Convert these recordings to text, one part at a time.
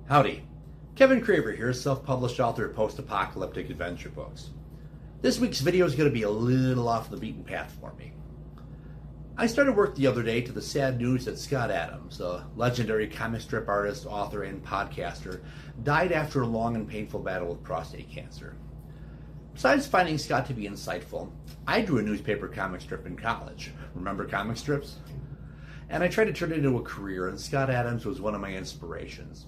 Howdy, Kevin Craver here, self-published author of post-apocalyptic adventure books. This week's video is going to be a little off the beaten path for me. I started work the other day to the sad news that Scott Adams, a legendary comic strip artist, author, and podcaster, died after a long and painful battle with prostate cancer. Besides finding Scott to be insightful, I drew a newspaper comic strip in college. Remember comic strips? And I tried to turn it into a career, and Scott Adams was one of my inspirations.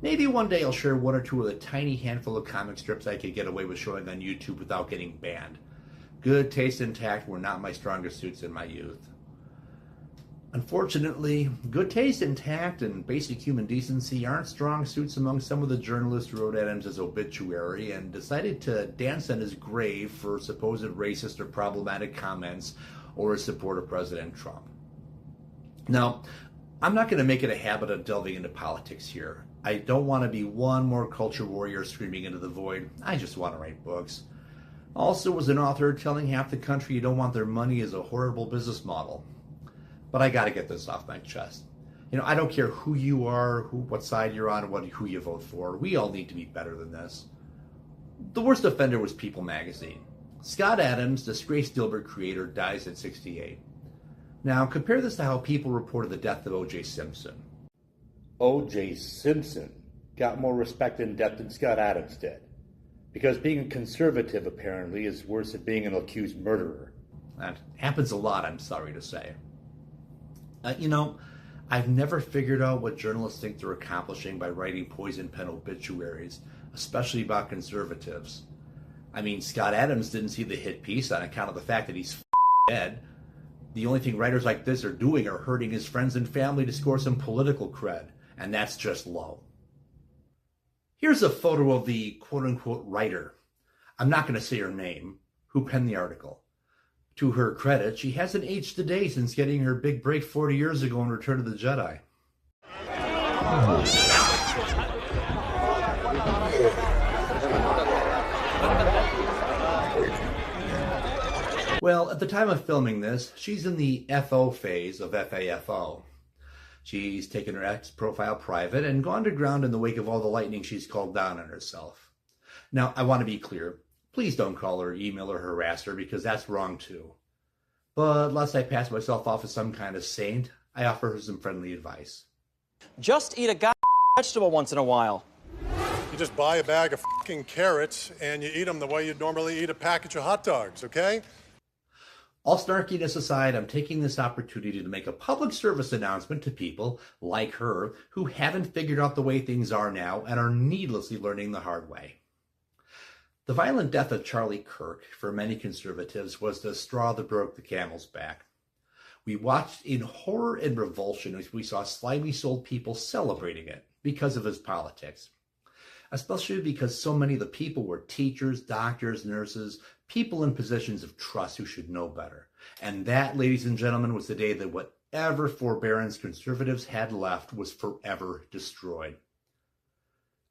Maybe one day I'll share one or two of the tiny handful of comic strips I could get away with showing on YouTube without getting banned. Good taste and tact were not my strongest suits in my youth. Unfortunately, good taste and tact and basic human decency aren't strong suits among some of the journalists who wrote Adams' obituary and decided to dance on his grave for supposed racist or problematic comments or his support of President Trump. Now, I'm not going to make it a habit of delving into politics here. I don't want to be one more culture warrior screaming into the void. I just want to write books. Also, was an author telling half the country you don't want their money is a horrible business model. But I got to get this off my chest. I don't care who you are, what side you're on, or who you vote for. We all need to be better than this. The worst offender was People magazine. Scott Adams, disgraced Dilbert creator, dies at 68. Now, compare this to how People reported the death of O.J. Simpson. O.J. Simpson got more respect and depth than Scott Adams did. Because being a conservative, apparently, is worse than being an accused murderer. That happens a lot, I'm sorry to say. I've never figured out what journalists think they're accomplishing by writing poison pen obituaries, especially about conservatives. Scott Adams didn't see the hit piece on account of the fact that he's dead. The only thing writers like this are doing are hurting his friends and family to score some political cred, and that's just low. Here's a photo of the quote-unquote writer. I'm not going to say her name, who penned the article. To her credit, she hasn't aged a day since getting her big break 40 years ago in Return of the Jedi. Well, at the time of filming this, she's in the FO phase of FAFO. She's taken her ex-profile private and gone to ground in the wake of all the lightning she's called down on herself. Now, I want to be clear. Please don't call her, email her, harass her, because that's wrong too. But lest I pass myself off as some kind of saint, I offer her some friendly advice. Just eat a vegetable once in a while. You just buy a bag of fucking carrots and you eat them the way you'd normally eat a package of hot dogs, okay? All snarkiness aside, I'm taking this opportunity to make a public service announcement to people like her who haven't figured out the way things are now and are needlessly learning the hard way. The violent death of Charlie Kirk, for many conservatives, was the straw that broke the camel's back. We watched in horror and revulsion as we saw slimy-souled people celebrating it because of his politics. Especially because so many of the people were teachers, doctors, nurses, people in positions of trust who should know better. And that, ladies and gentlemen, was the day that whatever forbearance conservatives had left was forever destroyed.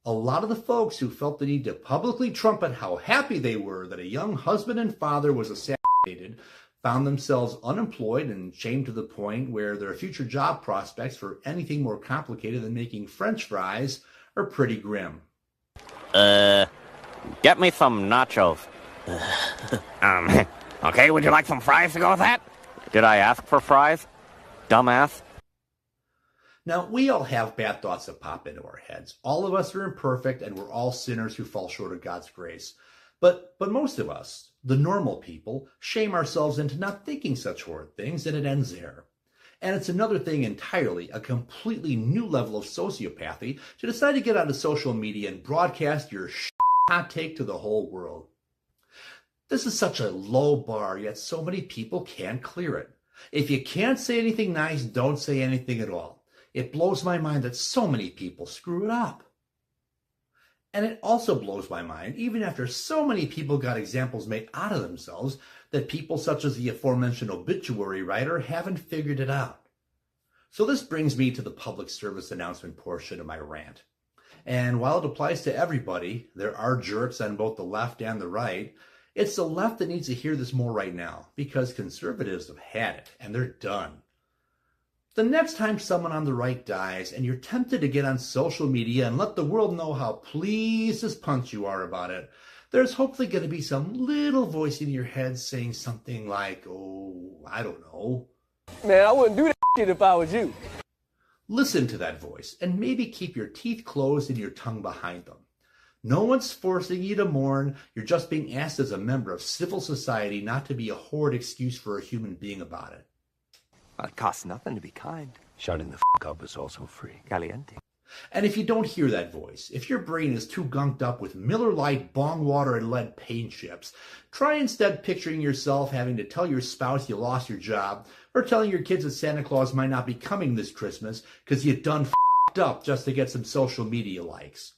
A lot of the folks who felt the need to publicly trumpet how happy they were that a young husband and father was assassinated found themselves unemployed and shamed to the point where their future job prospects for anything more complicated than making French fries are pretty grim. Get me some nachos. Okay, would you like some fries to go with that? Did I ask for fries? Dumbass. Now, we all have bad thoughts that pop into our heads. All of us are imperfect, and we're all sinners who fall short of God's grace. But most of us, the normal people, shame ourselves into not thinking such horrid things, and it ends there. And it's another thing entirely, a completely new level of sociopathy, to decide to get onto social media and broadcast your hot take to the whole world. This is such a low bar, yet so many people can't clear it. If you can't say anything nice, don't say anything at all. It blows my mind that so many people screw it up. And it also blows my mind, even after so many people got examples made out of themselves, that people such as the aforementioned obituary writer haven't figured it out. So this brings me to the public service announcement portion of my rant. And while it applies to everybody, there are jerks on both the left and the right. It's the left that needs to hear this more right now, because conservatives have had it, and they're done. The next time someone on the right dies and you're tempted to get on social media and let the world know how pleased as punch you are about it, there's hopefully going to be some little voice in your head saying something like, oh, I don't know. Man, I wouldn't do that shit if I was you. Listen to that voice and maybe keep your teeth closed and your tongue behind them. No one's forcing you to mourn. You're just being asked as a member of civil society not to be a horrid excuse for a human being about it. Well, it costs nothing to be kind. Shutting the up is also free. Caliente. And if you don't hear that voice, if your brain is too gunked up with Miller Lite, bong water, and lead paint chips, try instead picturing yourself having to tell your spouse you lost your job, or telling your kids that Santa Claus might not be coming this Christmas because you done f***ed up just to get some social media likes.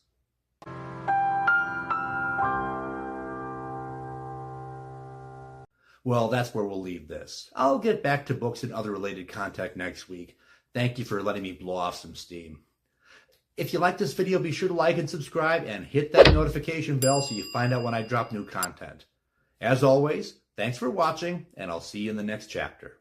Well, that's where we'll leave this. I'll get back to books and other related content next week. Thank you for letting me blow off some steam. If you like this video, be sure to like and subscribe and hit that notification bell so you find out when I drop new content. As always, thanks for watching, and I'll see you in the next chapter.